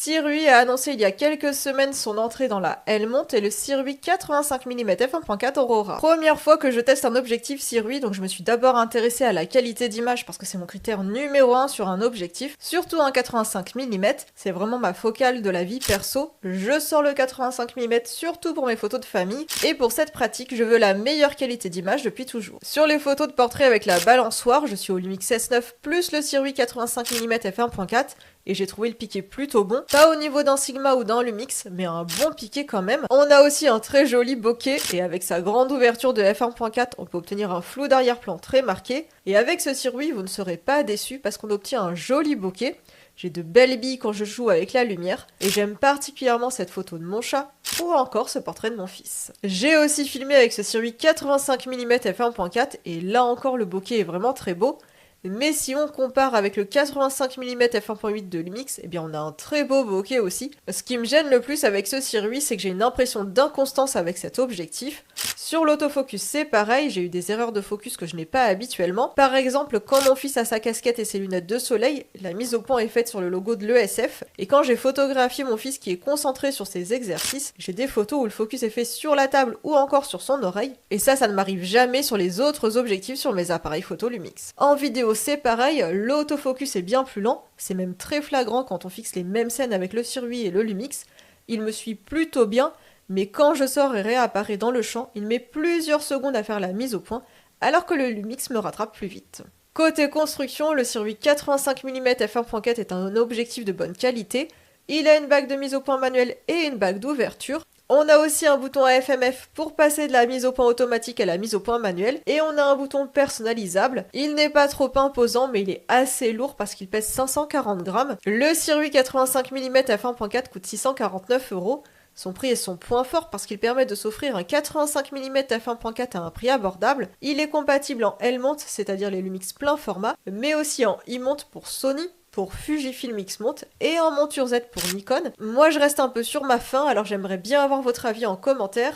Sirui a annoncé il y a quelques semaines son entrée dans la Helmont et le Sirui 85 mm f1.4 Aurora. Première fois que je teste un objectif Sirui, donc je me suis d'abord intéressée à la qualité d'image parce que c'est mon critère numéro 1 sur un objectif, surtout un 85 mm, c'est vraiment ma focale de la vie perso. Je sors le 85 mm surtout pour mes photos de famille et pour cette pratique, je veux la meilleure qualité d'image depuis toujours. Sur les photos de portrait avec la balançoire, je suis au Lumix S9 plus le Sirui 85 mm f1.4 et j'ai trouvé le piqué plutôt bon. Pas au niveau d'un Sigma ou d'un Lumix, mais un bon piqué quand même. On a aussi un très joli bokeh, et avec sa grande ouverture de f1.4, on peut obtenir un flou d'arrière-plan très marqué. Et avec ce Sirui, vous ne serez pas déçus parce qu'on obtient un joli bokeh. J'ai de belles billes quand je joue avec la lumière, et j'aime particulièrement cette photo de mon chat, ou encore ce portrait de mon fils. J'ai aussi filmé avec ce Sirui 85 mm f1.4, et là encore le bokeh est vraiment très beau. Mais si on compare avec le 85 mm f1.8 de Lumix, eh bien on a un très beau bokeh aussi. Ce qui me gêne le plus avec ce Sirui, c'est que j'ai une impression d'inconstance avec cet objectif. Sur l'autofocus, c'est pareil, j'ai eu des erreurs de focus que je n'ai pas habituellement. Par exemple, quand mon fils a sa casquette et ses lunettes de soleil, la mise au point est faite sur le logo de l'ESF. Et quand j'ai photographié mon fils qui est concentré sur ses exercices, j'ai des photos où le focus est fait sur la table ou encore sur son oreille. Et ça ne m'arrive jamais sur les autres objectifs sur mes appareils photo Lumix. En vidéo, c'est pareil, l'autofocus est bien plus lent, c'est même très flagrant quand on fixe les mêmes scènes avec le Sirui et le Lumix. Il me suit plutôt bien, mais quand je sors et réapparaît dans le champ, il met plusieurs secondes à faire la mise au point, alors que le Lumix me rattrape plus vite. Côté construction, le Sirui 85 mm f1.4 est un objectif de bonne qualité. Il a une bague de mise au point manuelle et une bague d'ouverture. On a aussi un bouton AFMF pour passer de la mise au point automatique à la mise au point manuelle, et on a un bouton personnalisable. Il n'est pas trop imposant, mais il est assez lourd parce qu'il pèse 540 grammes. Le Sirui 85 mm f1.4 coûte 649 €. Son prix est son point fort parce qu'il permet de s'offrir un 85 mm f1.4 à un prix abordable. Il est compatible en L-mount, c'est-à-dire les Lumix plein format, mais aussi en E-mount pour Sony, pour Fujifilm X-Mount et en monture Z pour Nikon. Moi je reste un peu sur ma faim, alors j'aimerais bien avoir votre avis en commentaire.